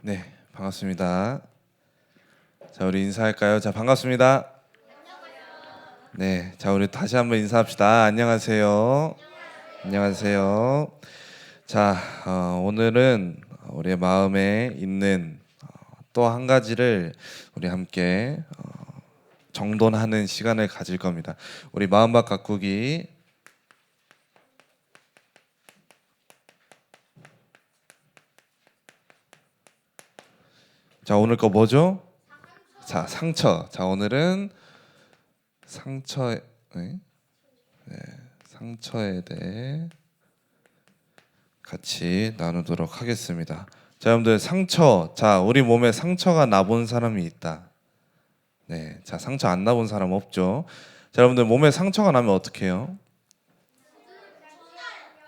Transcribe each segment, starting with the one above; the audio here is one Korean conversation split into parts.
네, 반갑습니다. 자, 우리 인사할까요? 자, 반갑습니다. 네, 자, 우리 다시 한번 인사합시다. 안녕하세요. 안녕하세요. 자, 오늘은 우리의 마음에 있는 또 한 가지를 우리 함께 정돈하는 시간을 가질 겁니다. 우리 마음밭 가꾸기. 자, 오늘 거 뭐죠? 자, 상처. 자, 오늘은 상처에 상처에 대해 같이 나누도록 하겠습니다. 자, 여러분들 상처. 자, 우리 몸에 상처가 나본 사람이 있다. 네, 자, 상처 안 나본 사람 없죠? 자, 여러분들 몸에 상처가 나면 어떻게 해요?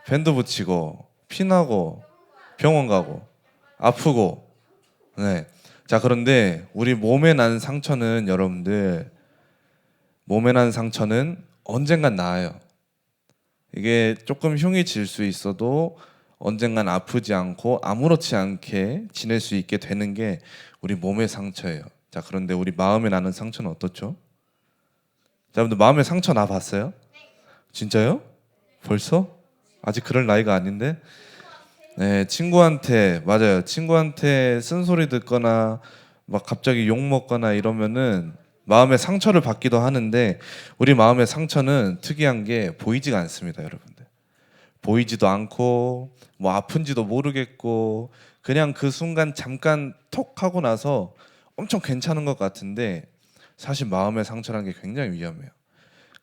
밴드 붙이고 피나고 병원 가고 아프고. 네. 자, 그런데 우리 몸에 난 상처는 여러분들 몸에 난 상처는 언젠간 나아요. 이게 조금 흉이 질 수 있어도 언젠간 아프지 않고 아무렇지 않게 지낼 수 있게 되는 게 우리 몸의 상처예요. 자, 그런데 우리 마음에 나는 상처는 어떻죠? 자, 여러분들 마음에 상처 나 봤어요? 진짜요? 벌써? 아직 그럴 나이가 아닌데? 네, 친구한테 맞아요. 친구한테 쓴소리 듣거나 막 갑자기 욕 먹거나 이러면은 마음의 상처를 받기도 하는데 우리 마음의 상처는 특이한 게 보이지가 않습니다, 여러분들. 보이지도 않고 뭐 아픈지도 모르겠고 그냥 그 순간 잠깐 톡 하고 나서 엄청 괜찮은 것 같은데 사실 마음의 상처라는 게 굉장히 위험해요.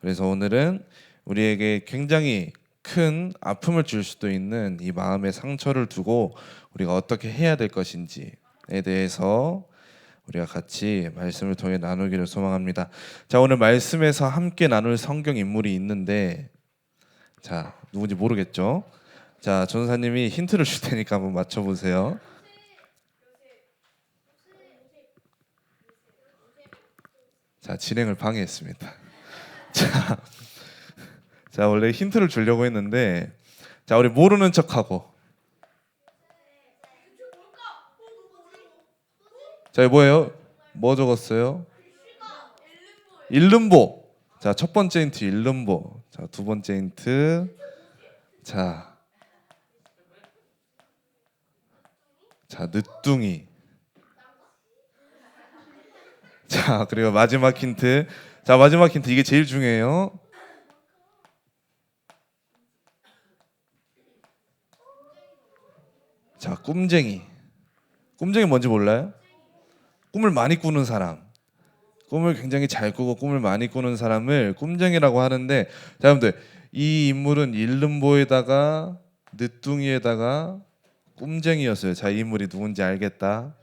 그래서 오늘은 우리에게 굉장히 큰 아픔을 줄 수도 있는 이 마음의 상처를 두고 우리가 어떻게 해야 될 것인지에 대해서 우리가 같이 말씀을 통해 나누기를 소망합니다. 자, 오늘 말씀에서 함께 나눌 성경 인물이 있는데 자, 누군지 모르겠죠? 자, 전사님이 힌트를 줄 테니까 한번 맞춰보세요. 자, 진행을 방해했습니다. 자, 자, 원래 힌트를 주려고 했는데 자, 우리 모르는 척하고 자, 이거 뭐예요? 뭐 적었어요? 일름보. 자, 첫 번째 힌트 일름보. 자, 두 번째 힌트. 자, 자, 늦둥이. 자, 그리고 마지막 힌트. 자, 마지막 힌트 이게 제일 중요해요. 자, 꿈쟁이. 꿈쟁이 뭔지 몰라요? 꿈을 많이 꾸는 사람. 꿈을 굉장히 잘 꾸고 꿈을 많이 꾸는 사람을 꿈쟁이라고 하는데 자, 여러분들 이 인물은 일름보에다가 늦둥이에다가 꿈쟁이였어요. 자, 이 인물이 누군지 알겠다.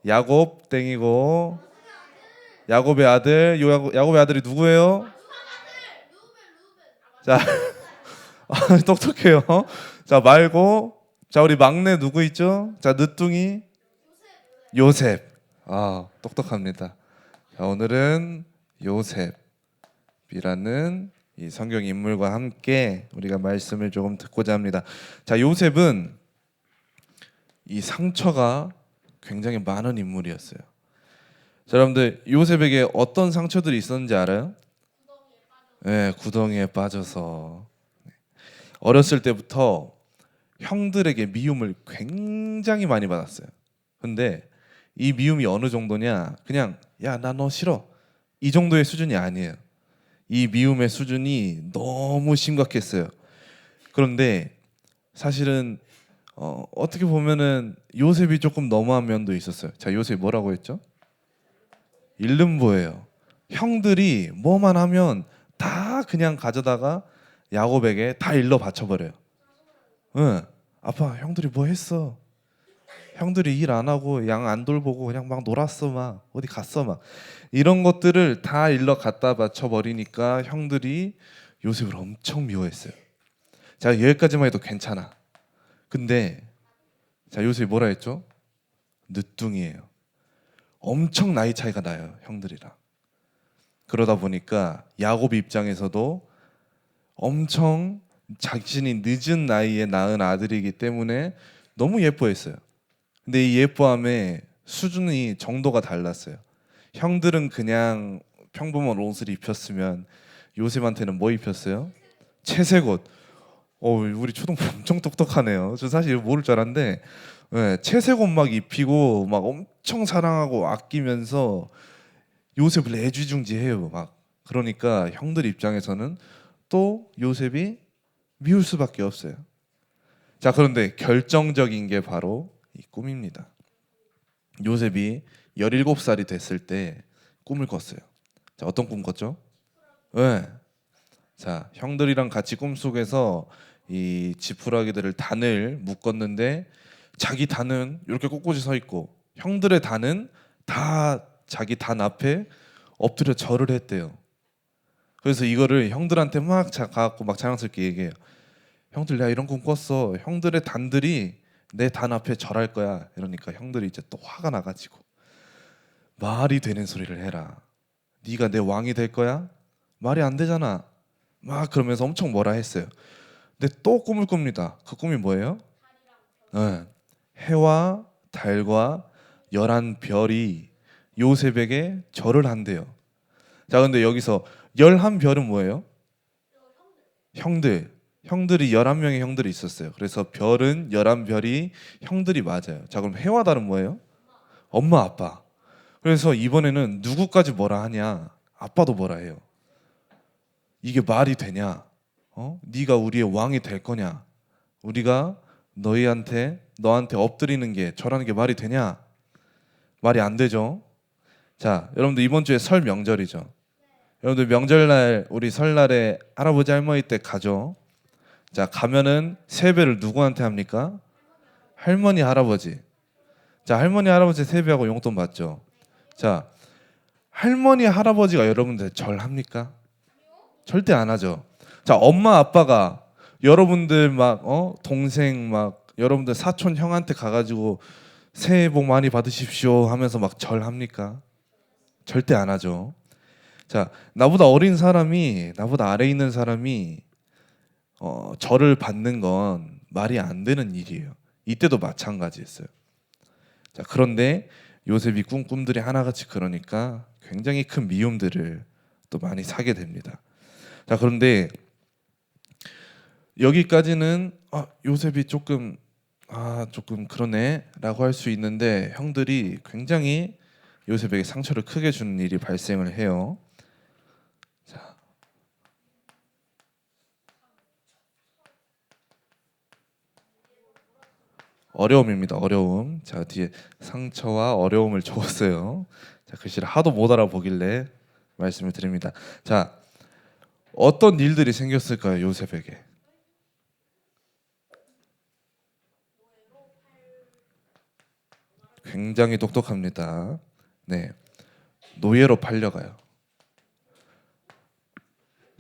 야곱 땡이고 야곱의 아들. 야곱의 아들이 누구예요? 자, 똑똑해요. 자, 말고 자, 우리 막내 누구 있죠? 자, 늦둥이 요셉. 아, 똑똑합니다. 자, 오늘은 요셉이라는 이 성경 인물과 함께 우리가 말씀을 조금 듣고자 합니다. 자, 요셉은 이 상처가 굉장히 많은 인물이었어요. 자, 여러분들 요셉에게 어떤 상처들이 있었는지 알아요? 네, 구덩이에 빠져서 어렸을 때부터 형들에게 미움을 굉장히 많이 받았어요. 근데 이 미움이 어느 정도냐? 그냥 야, 나 너 싫어. 이 정도의 수준이 아니에요. 이 미움의 수준이 너무 심각했어요. 그런데 사실은 어떻게 보면은 요셉이 조금 너무한 면도 있었어요. 자, 요셉이 뭐라고 했죠? 일름보예요. 형들이 뭐만 하면 다 그냥 가져다가 야곱에게 다 일러 바쳐버려요. 응, 아빠 형들이 뭐 했어? 형들이 일 안 하고 양 안 돌보고 그냥 막 놀았어, 막 어디 갔어, 막 이런 것들을 다 일러 갖다 바쳐 버리니까 형들이 요셉을 엄청 미워했어요. 자, 여기까지만 해도 괜찮아. 근데 자, 요셉이 뭐라 했죠? 늦둥이에요. 엄청 나이 차이가 나요, 형들이랑. 그러다 보니까 야곱 입장에서도 엄청 자신이 늦은 나이에 낳은 아들이기 때문에 너무 예뻐했어요. 근데 이 예뻐함의 수준이 정도가 달랐어요. 형들은 그냥 평범한 옷을 입혔으면 요셉한테는 뭐 입혔어요? 채색 옷. 우리 초등부 엄청 똑똑하네요. 저 사실 모를 줄 알았는데 채색 옷 막 입히고 막 엄청 사랑하고 아끼면서 요셉을 애지중지해요. 막 그러니까 형들 입장에서는 또 요셉이 미울 수밖에 없어요. 자, 그런데 결정적인 게 바로 이 꿈입니다. 요셉이 17살이 됐을 때 꿈을 꿨어요. 자, 어떤 꿈 꿨죠? 네. 자, 형들이랑 같이 꿈속에서 이 지푸라기들을 단을 묶었는데 자기 단은 이렇게 꼿꼿이 서 있고 형들의 단은 다 자기 단 앞에 엎드려 절을 했대요. 그래서 이거를 형들한테 막 가갖고 막 자랑스럽게 얘기해요. 형들 내가 이런 꿈 꿨어. 형들의 단들이 내 단 앞에 절할 거야. 이러니까 형들이 이제 또 화가 나가지고 말이 되는 소리를 해라. 네가 내 왕이 될 거야? 말이 안 되잖아. 막 그러면서 엄청 뭐라 했어요. 근데 또 꿈을 꿉니다. 그 꿈이 뭐예요? 네. 해와 달과 11별이 요셉에게 절을 한대요. 자, 근데 여기서 11별은 뭐예요? 형들. 형들이 11명의 형들이 있었어요. 그래서 별은 11별이 형들이 맞아요. 자, 그럼 해와 달은 뭐예요? 엄마, 아빠. 그래서 이번에는 누구까지 뭐라 하냐? 아빠도 뭐라 해요. 이게 말이 되냐? 네가 우리의 왕이 될 거냐? 우리가 너한테 엎드리는 게 절하는 게 말이 되냐? 말이 안 되죠. 자, 여러분들 이번 주에 설 명절이죠. 여러분들 명절날 우리 설날에 할아버지 할머니 댁 가죠. 자, 가면은 세배를 누구한테 합니까? 할머니 할아버지. 자, 할머니 할아버지 세배하고 용돈 받죠. 자, 할머니 할아버지가 여러분들 절합니까? 절대 안 하죠. 자, 엄마 아빠가 여러분들 막 동생 막 여러분들 사촌 형한테 가가지고 새해 복 많이 받으십시오 하면서 막 절합니까? 절대 안 하죠. 자, 나보다 어린 사람이 나보다 아래 있는 사람이 절을 받는 건 말이 안 되는 일이에요. 이때도 마찬가지였어요. 자, 그런데 요셉이 꾼 꿈들이 하나같이 그러니까 굉장히 큰 미움들을 또 많이 사게 됩니다. 자, 그런데 여기까지는 요셉이 조금 그러네라고 할 수 있는데 형들이 굉장히 요셉에게 상처를 크게 주는 일이 발생을 해요. 자, 어려움입니다. 어려움. 자, 뒤에 상처와 어려움을 적었어요. 자, 글씨를 하도 못 알아보길래 말씀을 드립니다. 자, 어떤 일들이 생겼을까요, 요셉에게? 굉장히 똑똑합니다. 네, 노예로 팔려가요.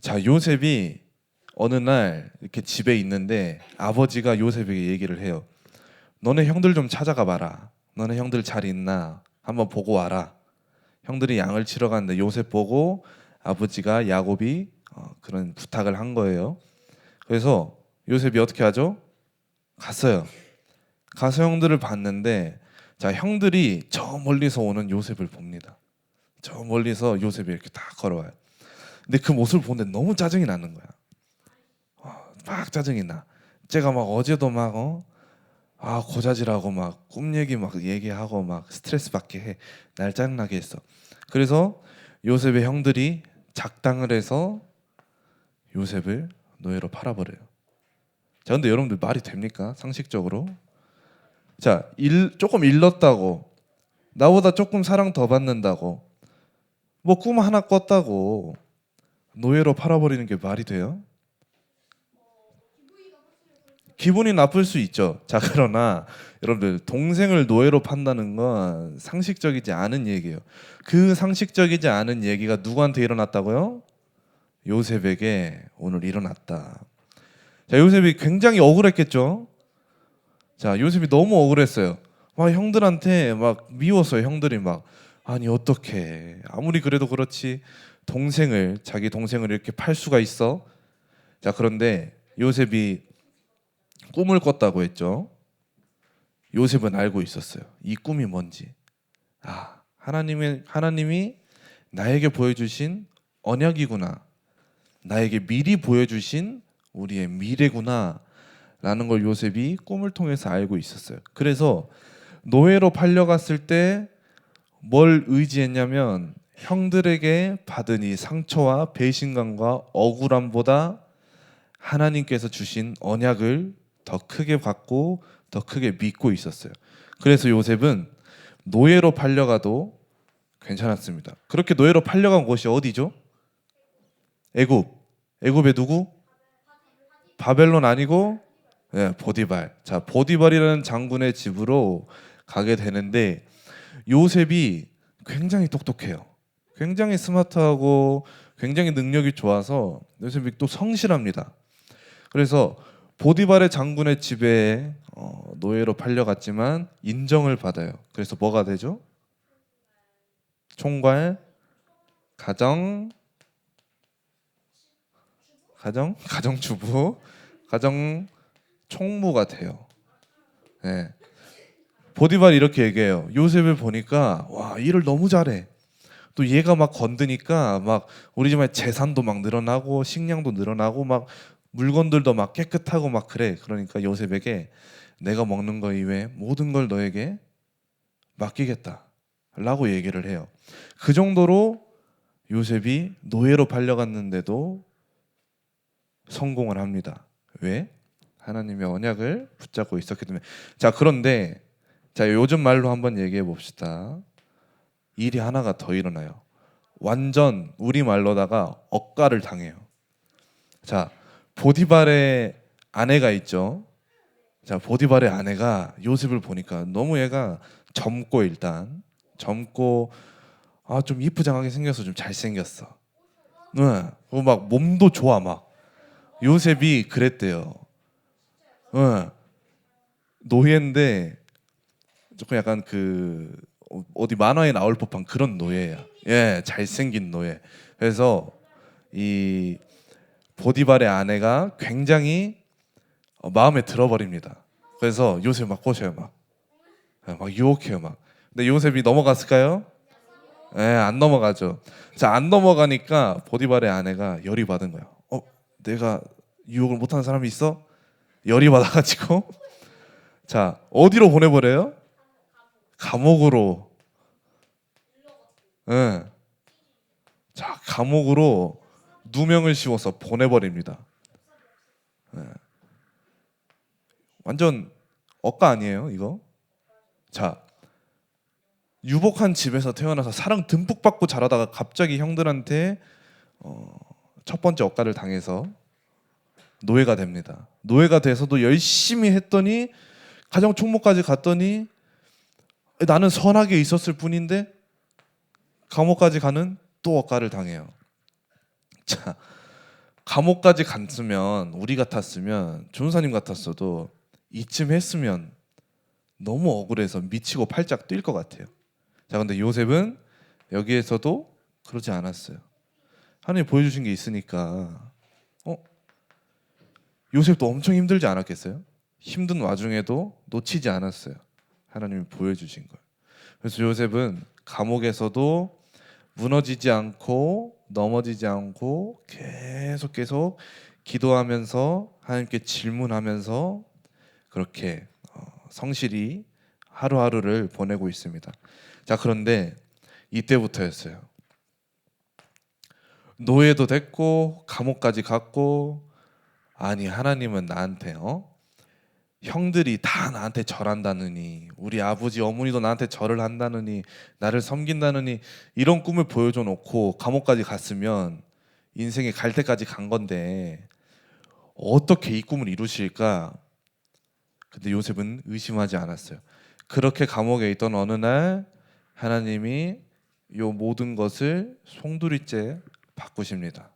자, 요셉이 어느 날 이렇게 집에 있는데 아버지가 요셉에게 얘기를 해요. 너네 형들 좀 찾아가 봐라. 너네 형들 잘 있나? 한번 보고 와라. 형들이 양을 치러 갔는데 요셉 보고 아버지가 야곱이 그런 부탁을 한 거예요. 그래서 요셉이 어떻게 하죠? 갔어요. 가서 형들을 봤는데 자, 형들이 저 멀리서 오는 요셉을 봅니다. 저 멀리서 요셉이 이렇게 딱 걸어와요. 근데 그 모습을 보는데 너무 짜증이 나는 거야. 막 짜증이 나. 제가 막 어제도 막 고자질하고 막 꿈 얘기 막 얘기하고 막 스트레스 받게 해. 날 짜증나게 했어. 그래서 요셉의 형들이 작당을 해서 요셉을 노예로 팔아버려요. 자, 근데 여러분들 말이 됩니까? 상식적으로? 자, 조금 일렀다고 나보다 조금 사랑 더 받는다고 뭐 꿈 하나 꿨다고 노예로 팔아버리는 게 말이 돼요? 기분이 나쁠 수 있죠. 자, 그러나 여러분들 동생을 노예로 판다는 건 상식적이지 않은 얘기예요. 그 상식적이지 않은 얘기가 누구한테 일어났다고요? 요셉에게 오늘 일어났다. 자, 요셉이 굉장히 억울했겠죠. 자, 요셉이 너무 억울했어요. 막 형들한테 막 미웠어요. 형들이 막 아니 어떻게 아무리 그래도 그렇지 자기 동생을 이렇게 팔 수가 있어? 자, 그런데 요셉이 꿈을 꿨다고 했죠. 요셉은 알고 있었어요. 이 꿈이 뭔지. 하나님이 나에게 보여주신 언약이구나. 나에게 미리 보여주신 우리의 미래구나. 라는 걸 요셉이 꿈을 통해서 알고 있었어요. 그래서 노예로 팔려갔을 때 뭘 의지했냐면 형들에게 받은 이 상처와 배신감과 억울함보다 하나님께서 주신 언약을 더 크게 받고 더 크게 믿고 있었어요. 그래서 요셉은 노예로 팔려가도 괜찮았습니다. 그렇게 노예로 팔려간 곳이 어디죠? 애굽. 애굽의 누구? 바벨론 아니고 보디발. 자, 보디발이라는 장군의 집으로 가게 되는데 요셉이 굉장히 똑똑해요. 굉장히 스마트하고 굉장히 능력이 좋아서 요셉이 또 성실합니다. 그래서 보디발의 장군의 집에 노예로 팔려갔지만 인정을 받아요. 그래서 뭐가 되죠? 총괄 가정주부, 가정 총무가 돼요. 네. 보디발이 이렇게 얘기해요. 요셉을 보니까 와, 일을 너무 잘해. 또 얘가 막 건드니까 막 우리 집에 재산도 막 늘어나고 식량도 늘어나고 막 물건들도 막 깨끗하고 막 그래. 그러니까 요셉에게 내가 먹는 거 이외에 모든 걸 너에게 맡기겠다 라고 얘기를 해요. 그 정도로 요셉이 노예로 팔려갔는데도 성공을 합니다. 왜? 하나님의 언약을 붙잡고 있었기 때문에. 자, 그런데 자, 요즘 말로 한번 얘기해 봅시다. 일이 하나가 더 일어나요. 완전 우리 말로다가 억가를 당해요. 자, 보디발의 아내가 있죠. 자, 보디발의 아내가 요셉을 보니까 너무 얘가 젊고 일단 젊고 좀 이쁘장하게 생겨서 좀 잘생겼어. 응. 그리고 막 몸도 좋아 막. 요셉이 그랬대요. 응. 노예인데 조금 약간 그 어디 만화에 나올 법한 그런 노예야. 예, 잘생긴 노예. 그래서 이 보디발의 아내가 굉장히 마음에 들어버립니다. 그래서 요셉 막 꼬셔요, 막 유혹해요, 막. 근데 요셉이 넘어갔을까요? 예, 안 넘어가죠. 자, 안 넘어가니까 보디발의 아내가 열이 받은 거야. 내가 유혹을 못하는 사람이 있어? 열이 받아가지고 자, 어디로 보내버려요? 감옥으로. 예. 자, 감옥으로 누명을 씌워서 보내버립니다. 예. 완전 억까 아니에요, 이거? 자, 유복한 집에서 태어나서 사랑 듬뿍 받고 자라다가 갑자기 형들한테 첫 번째 억까를 당해서 노예가 됩니다. 노예가 돼서도 열심히 했더니 가정 총무까지 갔더니 나는 선하게 있었을 뿐인데 감옥까지 가는 또 억까를 당해요. 자, 감옥까지 갔으면 우리 같았으면 조은사님 같았어도 이쯤 했으면 너무 억울해서 미치고 팔짝 뛸 것 같아요. 자, 근데 요셉은 여기에서도 그러지 않았어요. 하나님 보여주신 게 있으니까. 요셉도 엄청 힘들지 않았겠어요? 힘든 와중에도 놓치지 않았어요. 하나님이 보여주신 걸. 그래서 요셉은 감옥에서도 무너지지 않고 넘어지지 않고 계속 기도하면서 하나님께 질문하면서 그렇게 성실히 하루하루를 보내고 있습니다. 자, 그런데 이때부터였어요. 노예도 됐고 감옥까지 갔고 아니 하나님은 나한테 형들이 다 나한테 절한다느니 우리 아버지 어머니도 나한테 절을 한다느니 나를 섬긴다느니 이런 꿈을 보여줘 놓고 감옥까지 갔으면 인생에 갈 때까지 간 건데 어떻게 이 꿈을 이루실까? 근데 요셉은 의심하지 않았어요. 그렇게 감옥에 있던 어느 날 하나님이 요 모든 것을 송두리째 바꾸십니다.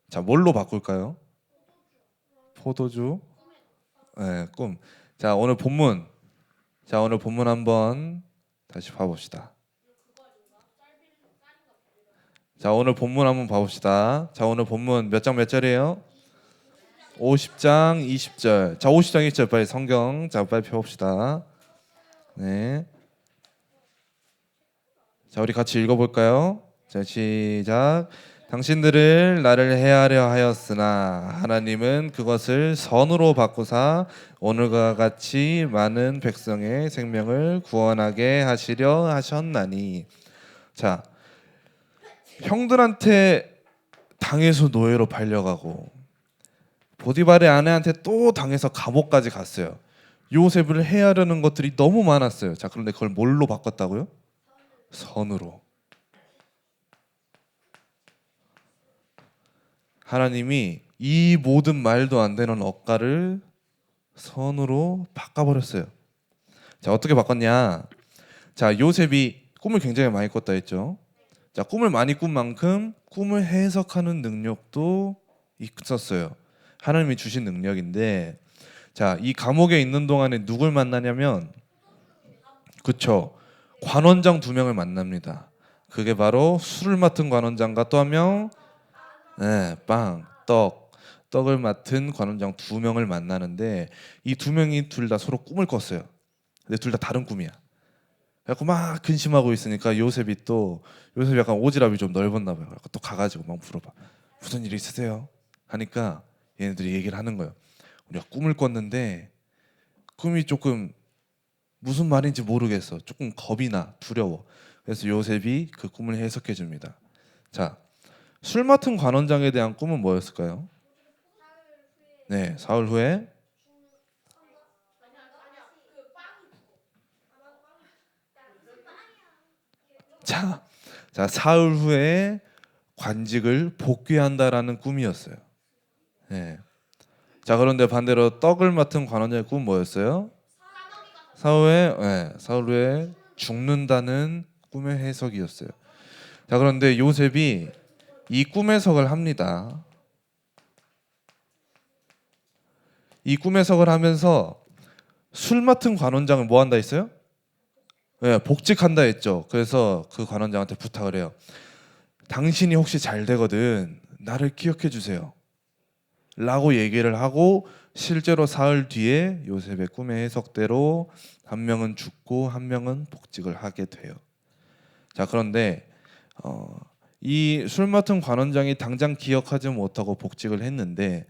자, 뭘로 바꿀까요? 포도주. 네, 꿈. 자, 오늘 본문. 자, 오늘 본문 한번 다시 봐봅시다. 자, 오늘 본문 한번 봐봅시다. 자, 오늘 본문 몇 장 몇 절이에요? 50장 20절. 자, 50장 20절 빨리 성경 자 빨리 펴봅시다. 네. 자, 우리 같이 읽어볼까요? 자, 시작. 당신들을 나를 해하려 하였으나 하나님은 그것을 선으로 바꾸사 오늘과 같이 많은 백성의 생명을 구원하게 하시려 하셨나니. 자, 형들한테 당해서 노예로 팔려가고 보디발의 아내한테 또 당해서 감옥까지 갔어요. 요셉을 해하려는 것들이 너무 많았어요. 자, 그런데 그걸 뭘로 바꿨다고요? 선으로. 하나님이 이 모든 말도 안 되는 억가를 선으로 바꿔버렸어요. 자, 어떻게 바꿨냐? 자, 요셉이 꿈을 굉장히 많이 꿨다 했죠. 자, 꿈을 많이 꾼 만큼 꿈을 해석하는 능력도 있었어요. 하나님이 주신 능력인데, 자, 이 감옥에 있는 동안에 누굴 만나냐면, 그쵸, 관원장 2명을 만납니다. 그게 바로 술을 맡은 관원장과 또 한 명, 네, 떡을 맡은 관원장 2명을 만나는데, 이 2명이 둘 다 서로 꿈을 꿨어요. 근데 둘 다 다른 꿈이야. 그래갖고 막 근심하고 있으니까 요셉이 약간 오지랖이 좀 넓었나 봐요. 그래갖고 또 가가지고 막 물어봐. 무슨 일 있으세요? 하니까 얘네들이 얘기를 하는 거예요. 우리가 꿈을 꿨는데 꿈이 조금 무슨 말인지 모르겠어. 조금 겁이 나, 두려워. 그래서 요셉이 그 꿈을 해석해 줍니다. 자, 술 맡은 관원장에 대한 꿈은 뭐였을까요? 네, 사흘 후에 자, 사흘 후에 관직을 복귀한다라는 꿈이었어요. 네. 자, 그런데 반대로 떡을 맡은 관원장의 꿈은 뭐였어요? 사흘 후에 죽는다는 꿈의 해석이었어요. 자, 그런데 요셉이 이 꿈 해석을 합니다. 이 꿈 해석을 하면서 술 맡은 관원장을 뭐 한다 했어요? 네, 복직한다 했죠. 그래서 그 관원장한테 부탁을 해요. 당신이 혹시 잘 되거든 나를 기억해 주세요. 라고 얘기를 하고 실제로 사흘 뒤에 요셉의 꿈의 해석대로 한 명은 죽고 한 명은 복직을 하게 돼요. 자, 그런데 이 술 맡은 관원장이 당장 기억하지 못하고 복직을 했는데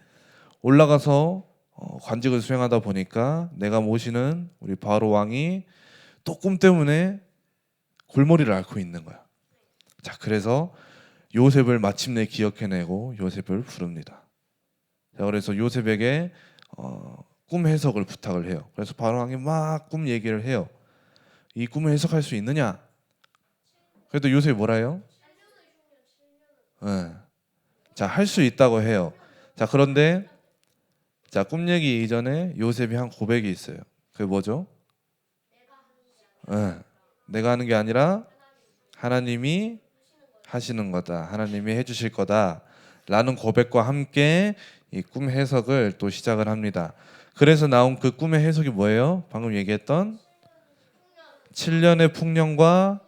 올라가서 관직을 수행하다 보니까 내가 모시는 우리 바로 왕이 또 꿈 때문에 골머리를 앓고 있는 거야. 자, 그래서 요셉을 마침내 기억해내고 요셉을 부릅니다. 자, 그래서 요셉에게 꿈 해석을 부탁을 해요. 그래서 바로 왕이 막 꿈 얘기를 해요. 이 꿈을 해석할 수 있느냐? 그래도 요셉이 뭐라 해요? 네. 자, 할 수 있다고 해요. 자, 그런데 자, 꿈 얘기 이전에 요셉이 한 고백이 있어요. 그게 뭐죠? 네. 내가 하는 게 아니라 하나님이 하시는 거다. 하나님이 해주실 거다. 라는 고백과 함께 이 꿈 해석을 또 시작을 합니다. 그래서 나온 그 꿈의 해석이 뭐예요? 방금 얘기했던 7년의 풍년과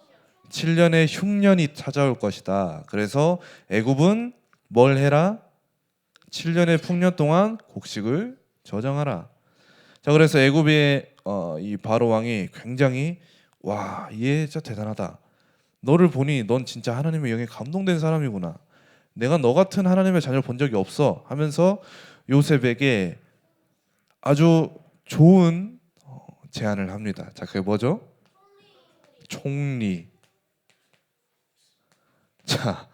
7년의 흉년이 찾아올 것이다. 그래서 애굽은 뭘 해라? 7년의 풍년 동안 곡식을 저장하라. 자, 그래서 애굽의 이 바로 왕이 굉장히 와, 얘 진짜 대단하다. 너를 보니 넌 진짜 하나님의 영에 감동된 사람이구나. 내가 너 같은 하나님의 자녀를 본 적이 없어 하면서 요셉에게 아주 좋은 제안을 합니다. 자, 그게 뭐죠? 총리. 자,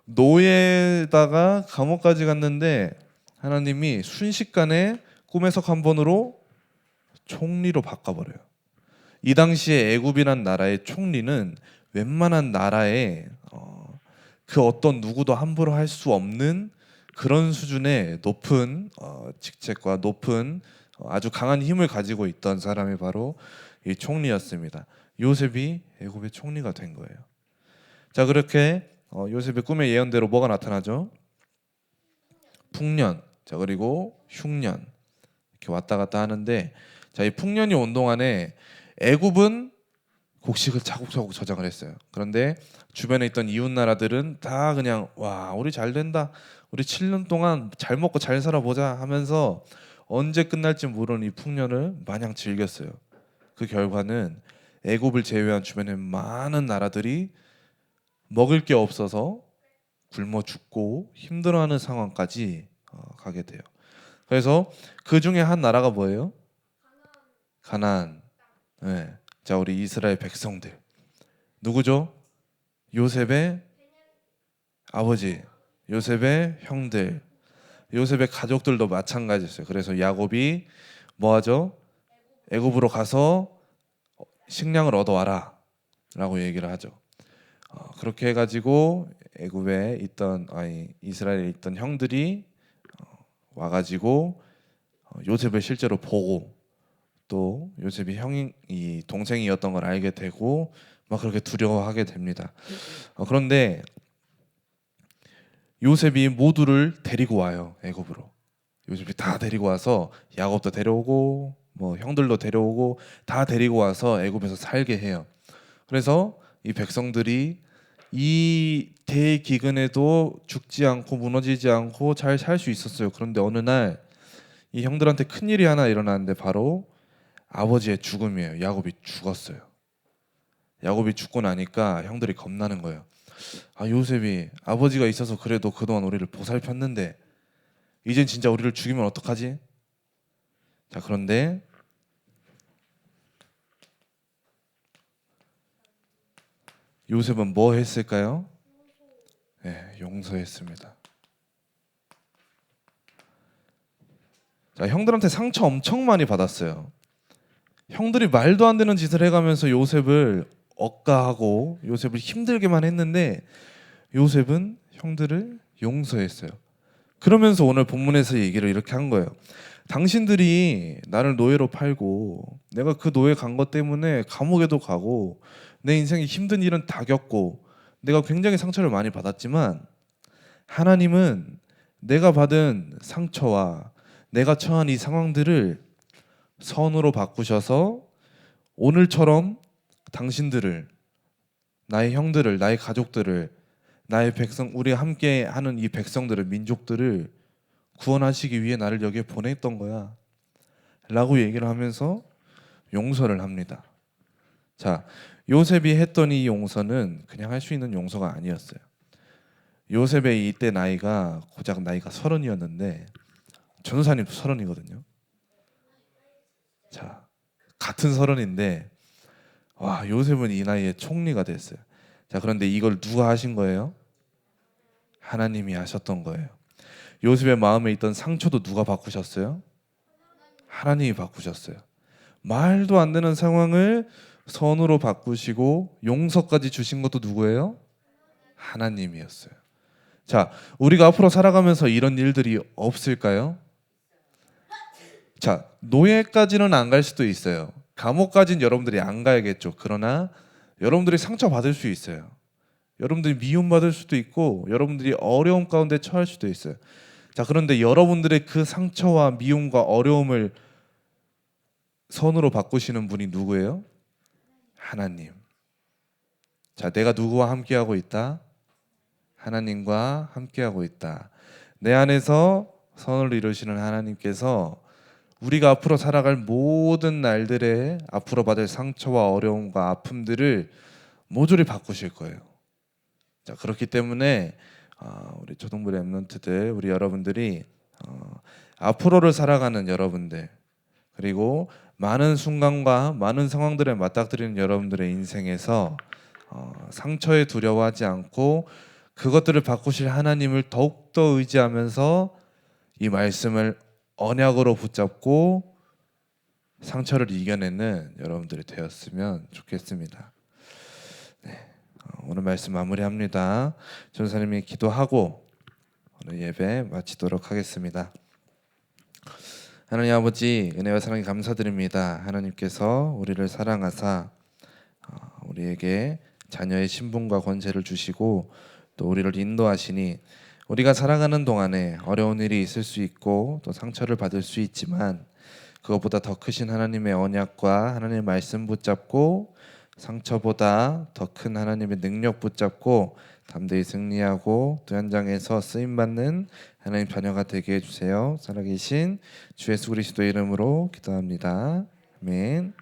노예다가 감옥까지 갔는데 하나님이 순식간에 꿈 해석 한 번으로 총리로 바꿔버려요. 이 당시에 애굽이란 나라의 총리는 웬만한 나라의 그 어떤 누구도 함부로 할 수 없는 그런 수준의 높은 직책과 높은 아주 강한 힘을 가지고 있던 사람이 바로 이 총리였습니다. 요셉이 애굽의 총리가 된 거예요. 자, 그렇게 요셉의 꿈의 예언대로 뭐가 나타나죠? 풍년, 자, 그리고 흉년 이렇게 왔다 갔다 하는데, 자, 이 풍년이 온 동안에 애굽은 곡식을 차곡차곡 저장을 했어요. 그런데 주변에 있던 이웃 나라들은 다 그냥 와, 우리 잘 된다. 우리 7년 동안 잘 먹고 잘 살아보자 하면서 언제 끝날지 모르는 이 풍년을 마냥 즐겼어요. 그 결과는 애굽을 제외한 주변의 많은 나라들이 먹을 게 없어서 굶어 죽고 힘들어하는 상황까지 가게 돼요. 그래서 그 중에 한 나라가 뭐예요? 가나안. 네. 자, 우리 이스라엘 백성들 누구죠? 요셉의 아버지, 요셉의 형들, 요셉의 가족들도 마찬가지였어요. 그래서 야곱이 뭐 하죠? 애굽으로 가서 식량을 얻어와라라고 얘기를 하죠. 그렇게 해가지고 애굽에 있던 이스라엘에 있던 형들이 와가지고 요셉을 실제로 보고 또 요셉이 형이 이 동생이었던 걸 알게 되고 막 그렇게 두려워하게 됩니다. 그런데 요셉이 모두를 데리고 와요. 애굽으로. 요셉이 다 데리고 와서 야곱도 데려오고 뭐 형들도 데려오고 다 데리고 와서 애굽에서 살게 해요. 그래서 이 백성들이 이 대기근에도 죽지 않고 무너지지 않고 잘 살 수 있었어요. 그런데 어느 날 이 형들한테 큰 일이 하나 일어나는데 바로 아버지의 죽음이에요. 야곱이 죽었어요. 야곱이 죽고 나니까 형들이 겁나는 거예요. 요셉이 아버지가 있어서 그래도 그동안 우리를 보살폈는데 이젠 진짜 우리를 죽이면 어떡하지? 자, 그런데 요셉은 뭐 했을까요? 네, 용서했습니다. 자, 형들한테 상처 엄청 많이 받았어요. 형들이 말도 안 되는 짓을 해가면서 요셉을 억까하고 요셉을 힘들게만 했는데 요셉은 형들을 용서했어요. 그러면서 오늘 본문에서 얘기를 이렇게 한 거예요. 당신들이 나를 노예로 팔고 내가 그 노예 간 것 때문에 감옥에도 가고 내 인생에 힘든 일은 다 겪고 내가 굉장히 상처를 많이 받았지만 하나님은 내가 받은 상처와 내가 처한 이 상황들을 선으로 바꾸셔서 오늘처럼 당신들을, 나의 형들을, 나의 가족들을, 나의 백성, 우리 함께 하는 이 백성들을, 민족들을 구원하시기 위해 나를 여기에 보냈던 거야 라고 얘기를 하면서 용서를 합니다. 자, 요셉이 했던 이 용서는 그냥 할 수 있는 용서가 아니었어요. 요셉의 이때 나이가 고작 나이가 30이었는데 전도사님도 30이거든요. 자, 같은 30인데 와, 요셉은 이 나이에 총리가 됐어요. 자, 그런데 이걸 누가 하신 거예요? 하나님이 하셨던 거예요. 요셉의 마음에 있던 상처도 누가 바꾸셨어요? 하나님이 바꾸셨어요. 말도 안 되는 상황을 선으로 바꾸시고 용서까지 주신 것도 누구예요? 하나님이었어요. 자, 우리가 앞으로 살아가면서 이런 일들이 없을까요? 자, 노예까지는 안 갈 수도 있어요. 감옥까지는 여러분들이 안 가야겠죠. 그러나 여러분들이 상처받을 수 있어요. 여러분들이 미움받을 수도 있고 여러분들이 어려움 가운데 처할 수도 있어요. 자, 그런데 여러분들의 그 상처와 미움과 어려움을 선으로 바꾸시는 분이 누구예요? 하나님. 자, 내가 누구와 함께하고 있다? 하나님과 함께하고 있다. 내 안에서 선을 이루시는 하나님께서 우리가 앞으로 살아갈 모든 날들에 앞으로 받을 상처와 어려움과 아픔들을 모조리 바꾸실 거예요. 자, 그렇기 때문에 우리 초등부 랩런트들, 우리 여러분들이 앞으로를 살아가는 여러분들, 그리고 많은 순간과 많은 상황들에 맞닥뜨리는 여러분들의 인생에서 상처에 두려워하지 않고 그것들을 바꾸실 하나님을 더욱더 의지하면서 이 말씀을 언약으로 붙잡고 상처를 이겨내는 여러분들이 되었으면 좋겠습니다. 네, 오늘 말씀 마무리합니다. 전사님이 기도하고 오늘 예배 마치도록 하겠습니다. 하나님 아버지, 은혜와 사랑에 감사드립니다. 하나님께서 우리를 사랑하사 우리에게 자녀의 신분과 권세를 주시고 또 우리를 인도하시니 우리가 살아가는 동안에 어려운 일이 있을 수 있고 또 상처를 받을 수 있지만 그것보다 더 크신 하나님의 언약과 하나님의 말씀 붙잡고 상처보다 더 큰 하나님의 능력 붙잡고 담대히 승리하고 또 현장에서 쓰임받는 하나님 자녀가 되게 해주세요. 살아계신 주 예수 그리스도의 이름으로 기도합니다. 아멘.